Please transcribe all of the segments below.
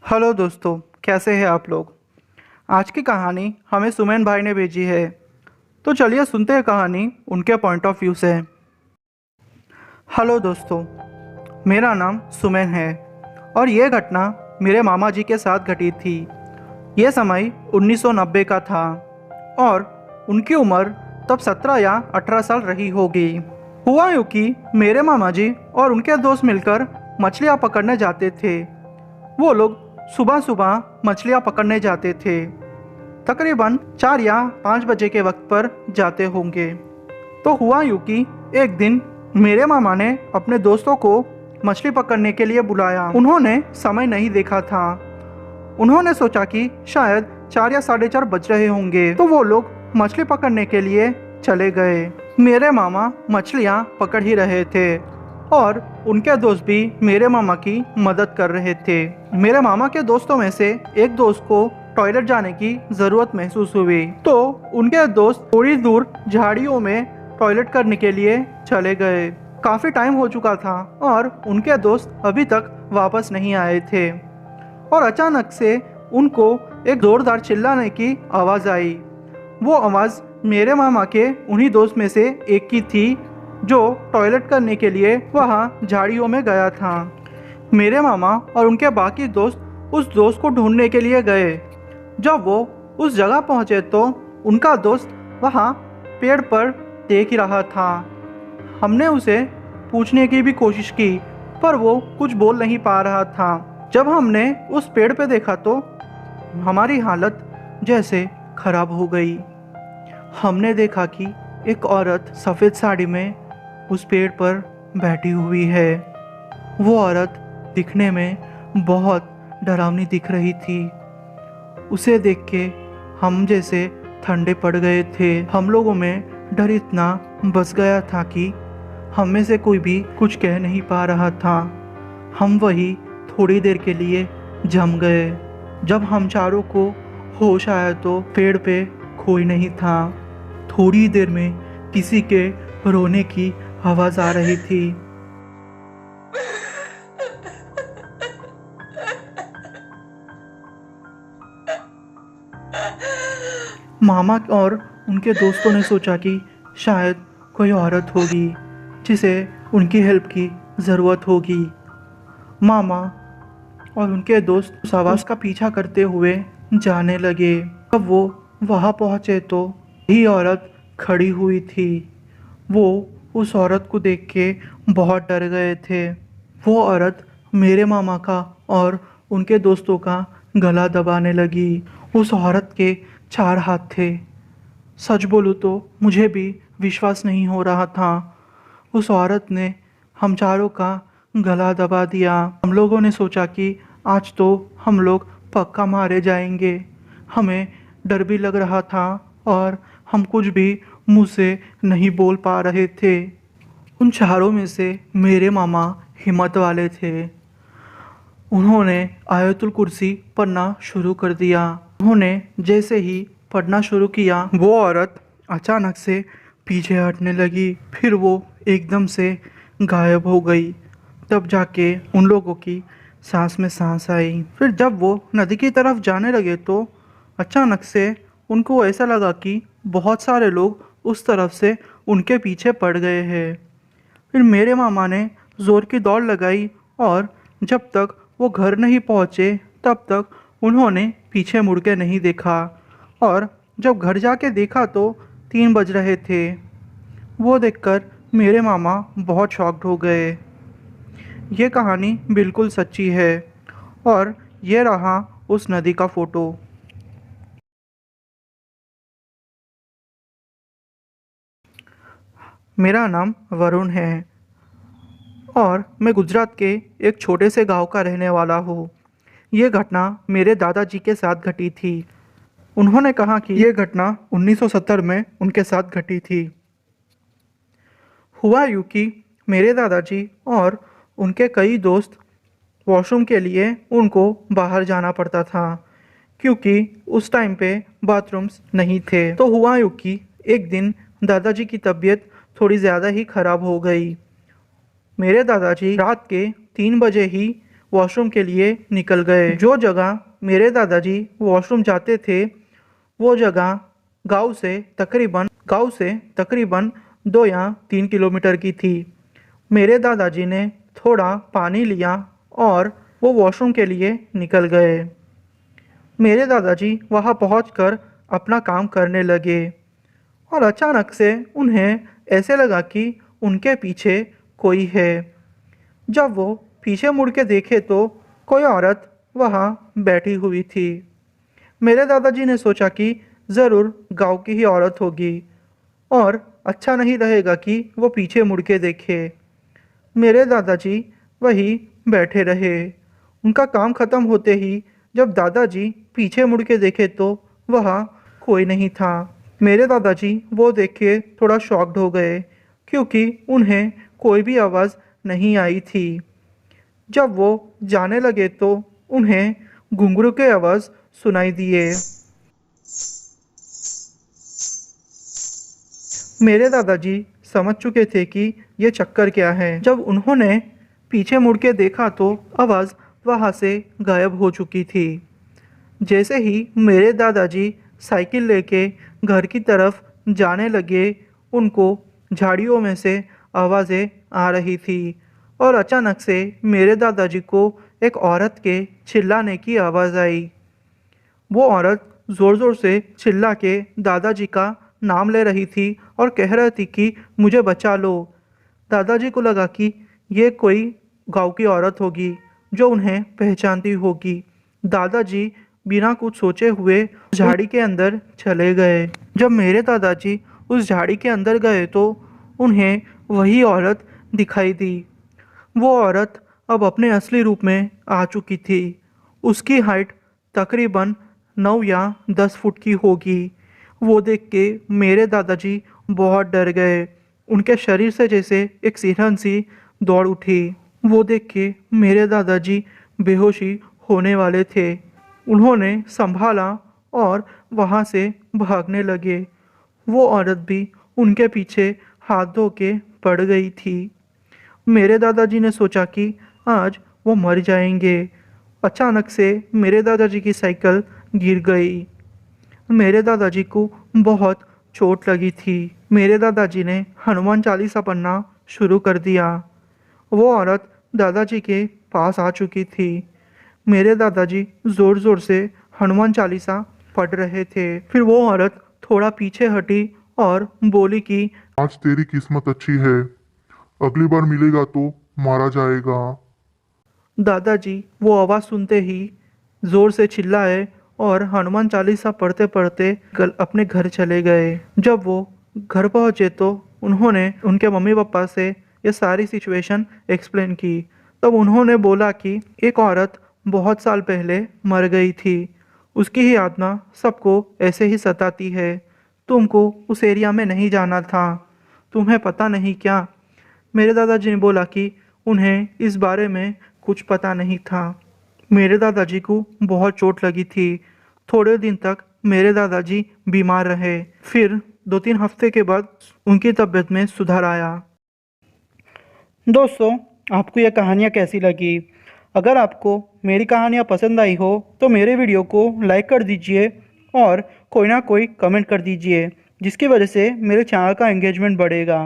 Hello दोस्तों, कैसे हैं आप लोग। आज की कहानी हमें सुमैन भाई ने भेजी है। तो चलिए सुनते हैं कहानी उनके पॉइंट ऑफ व्यू से। हेलो दोस्तों, मेरा नाम सुमैन है और ये घटना मेरे मामा जी के साथ घटी थी। ये समय 1990 का था और उनकी उम्र तब 17 या 18 साल रही होगी। हुआ यूँ कि मेरे मामा जी और उनके दोस्त मिलकर मछलियाँ पकड़ने जाते थे। वो लोग सुबह सुबह मछलियाँ पकड़ने जाते थे। तकरीबन 4 या 5 बजे के वक्त पर जाते होंगे। तो हुआ यूँ कि एक दिन मेरे मामा ने अपने दोस्तों को मछली पकड़ने के लिए बुलाया। उन्होंने समय नहीं देखा था। उन्होंने सोचा कि शायद 4 या 4:30 बज रहे होंगे, तो वो लोग मछली पकड़ने के लिए चले गए। मेरे मामा मछलियाँ पकड़ ही रहे थे और उनके दोस्त भी मेरे मामा की मदद कर रहे थे। मेरे मामा के दोस्तों में से एक दोस्त को टॉयलेट जाने की ज़रूरत महसूस हुई, तो उनके दोस्त थोड़ी दूर झाड़ियों में टॉयलेट करने के लिए चले गए। काफ़ी टाइम हो चुका था और उनके दोस्त अभी तक वापस नहीं आए थे और अचानक से उनको एक ज़ोरदार चिल्लाने की आवाज़ आई। वो आवाज़ मेरे मामा के उन्हीं दोस्त में से एक की थी जो टॉयलेट करने के लिए वहाँ झाड़ियों में गया था। मेरे मामा और उनके बाकी दोस्त उस दोस्त को ढूंढने के लिए गए। जब वो उस जगह पहुँचे तो उनका दोस्त वहाँ पेड़ पर देख ही रहा था। हमने उसे पूछने की भी कोशिश की पर वो कुछ बोल नहीं पा रहा था। जब हमने उस पेड़ पे देखा तो हमारी हालत जैसे खराब हो गई। हमने देखा कि एक औरत सफ़ेद साड़ी में उस पेड़ पर बैठी हुई है। वो औरत दिखने में बहुत डरावनी दिख रही थी। उसे देख के हम जैसे ठंडे पड़ गए थे। हम लोगों में डर इतना बस गया था कि हम में से कोई भी कुछ कह नहीं पा रहा था। हम वही थोड़ी देर के लिए जम गए। जब हम चारों को होश आया तो पेड़ पे कोई नहीं था। थोड़ी देर में किसी के रोने की आवाज़ आ रही थी। मामा और उनके दोस्तों ने सोचा कि शायद कोई औरत होगी जिसे उनकी हेल्प की ज़रूरत होगी। मामा और उनके दोस्त उस आवाज़ का पीछा करते हुए जाने लगे। जब वो वहाँ पहुँचे तो ही औरत खड़ी हुई थी। वो उस औरत को देख के बहुत डर गए थे। वो औरत मेरे मामा का और उनके दोस्तों का गला दबाने लगी। उस औरत के 4 हाथ थे। सच बोलूँ तो मुझे भी विश्वास नहीं हो रहा था। उस औरत ने हम चारों का गला दबा दिया। हम लोगों ने सोचा कि आज तो हम लोग पक्का मारे जाएंगे। हमें डर भी लग रहा था और हम कुछ भी मुंह से नहीं बोल पा रहे थे। उन चारों में से मेरे मामा हिम्मत वाले थे। उन्होंने आयतुल कुर्सी पढ़ना शुरू कर दिया। उन्होंने जैसे ही पढ़ना शुरू किया वो औरत अचानक से पीछे हटने लगी। फिर वो एकदम से गायब हो गई। तब जाके उन लोगों की सांस में सांस आई। फिर जब वो नदी की तरफ जाने लगे तो अचानक से उनको ऐसा लगा कि बहुत सारे लोग उस तरफ से उनके पीछे पड़ गए हैं। फिर मेरे मामा ने ज़ोर की दौड़ लगाई और जब तक वो घर नहीं पहुँचे तब तक उन्होंने पीछे मुड़ के नहीं देखा और जब घर जाके देखा तो 3 बज रहे थे। वो देखकर मेरे मामा बहुत शॉक्ड हो गए। ये कहानी बिल्कुल सच्ची है और ये रहा उस नदी का फ़ोटो। मेरा नाम वरुण है और मैं गुजरात के एक छोटे से गांव का रहने वाला हूँ। ये घटना मेरे दादाजी के साथ घटी थी। उन्होंने कहा कि ये घटना 1970 में उनके साथ घटी थी। हुआ यूँ कि मेरे दादाजी और उनके कई दोस्त वॉशरूम के लिए उनको बाहर जाना पड़ता था क्योंकि उस टाइम पे बाथरूम्स नहीं थे। तो हुआ यूँ कि एक दिन दादाजी की तबीयत थोड़ी ज़्यादा ही ख़राब हो गई। मेरे दादाजी रात के 3 बजे ही वॉशरूम के लिए निकल गए। जो जगह मेरे दादाजी वॉशरूम जाते थे वो जगह गांव से तकरीबन 2 या 3 किलोमीटर की थी। मेरे दादाजी ने थोड़ा पानी लिया और वो वॉशरूम के लिए निकल गए। मेरे दादाजी वहाँ पहुँचकर अपना काम करने लगे और अचानक से उन्हें ऐसे लगा कि उनके पीछे कोई है। जब वो पीछे मुड़ के देखे तो कोई औरत वहाँ बैठी हुई थी। मेरे दादाजी ने सोचा कि ज़रूर गांव की ही औरत होगी और अच्छा नहीं रहेगा कि वो पीछे मुड़ के देखे। मेरे दादाजी वहीं बैठे रहे। उनका काम खत्म होते ही जब दादाजी पीछे मुड़ के देखे तो वहाँ कोई नहीं था। मेरे दादाजी वो देख के थोड़ा शॉक्ड हो गए क्योंकि उन्हें कोई भी आवाज़ नहीं आई थी। जब वो जाने लगे तो उन्हें घुंघरू के आवाज़ सुनाई दिए। मेरे दादाजी समझ चुके थे कि ये चक्कर क्या है। जब उन्होंने पीछे मुड़ के देखा तो आवाज़ वहाँ से गायब हो चुकी थी। जैसे ही मेरे दादाजी साइकिल लेके घर की तरफ जाने लगे उनको झाड़ियों में से आवाज़ें आ रही थी और अचानक से मेरे दादाजी को एक औरत के चिल्लाने की आवाज़ आई। वो औरत ज़ोर ज़ोर से चिल्ला के दादाजी का नाम ले रही थी और कह रही थी कि मुझे बचा लो। दादाजी को लगा कि ये कोई गांव की औरत होगी जो उन्हें पहचानती होगी। दादाजी बिना कुछ सोचे हुए झाड़ी के अंदर चले गए। जब मेरे दादाजी उस झाड़ी के अंदर गए तो उन्हें वही औरत दिखाई दी। वो औरत अब अपने असली रूप में आ चुकी थी। उसकी हाइट तकरीबन 9 या 10 फुट की होगी। वो देख के मेरे दादाजी बहुत डर गए। उनके शरीर से जैसे एक सिरहन सी दौड़ उठी। वो देख के मेरे दादाजी बेहोशी होने वाले थे। उन्होंने संभाला और वहाँ से भागने लगे। वो औरत भी उनके पीछे हाथ धो के पड़ गई थी। मेरे दादाजी ने सोचा कि आज वो मर जाएंगे। अचानक से मेरे दादाजी की साइकिल गिर गई। मेरे दादाजी को बहुत चोट लगी थी। मेरे दादाजी ने हनुमान चालीसा पढ़ना शुरू कर दिया। वो औरत दादाजी के पास आ चुकी थी। मेरे दादाजी ज़ोर ज़ोर से हनुमान चालीसा पढ़ रहे थे। फिर वो औरत थोड़ा पीछे हटी और बोली कि आज तेरी किस्मत अच्छी है, अगली बार मिलेगा तो मारा जाएगा। दादाजी वो आवाज़ सुनते ही ज़ोर से चिल्लाए और हनुमान चालीसा पढ़ते पढ़ते अपने घर चले गए। जब वो घर पहुँचे तो उन्होंने उनके मम्मी पापा से ये सारी सिचुएशन एक्सप्लेन की। तब उन्होंने बोला कि एक औरत बहुत साल पहले मर गई थी। उसकी ही आत्मा सबको ऐसे ही सताती है। तुमको उस एरिया में नहीं जाना था, तुम्हें पता नहीं क्या। मेरे दादाजी ने बोला कि उन्हें इस बारे में कुछ पता नहीं था। मेरे दादाजी को बहुत चोट लगी थी। थोड़े दिन तक मेरे दादाजी बीमार रहे। फिर 2-3 हफ्ते के बाद उनकी तबीयत में सुधार आया। दोस्तों, आपको यह कहानियाँ कैसी लगी? अगर आपको मेरी कहानियाँ पसंद आई हो तो मेरे वीडियो को लाइक कर दीजिए और कोई ना कोई कमेंट कर दीजिए, जिसकी वजह से मेरे चैनल का एंगेजमेंट बढ़ेगा।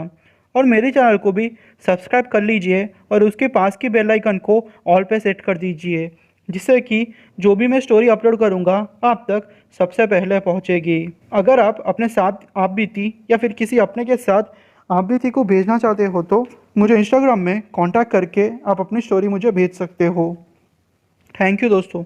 और मेरे चैनल को भी सब्सक्राइब कर लीजिए और उसके पास की बेल आइकन को ऑल पे सेट कर दीजिए, जिससे कि जो भी मैं स्टोरी अपलोड करूँगा आप तक सबसे पहले पहुँचेगी। अगर आप अपने साथ आप बीती या फिर किसी अपने के साथ आप बीती को भेजना चाहते हो तो मुझे इंस्टाग्राम में कांटेक्ट करके आप अपनी स्टोरी मुझे भेज सकते हो। थैंक यू दोस्तों।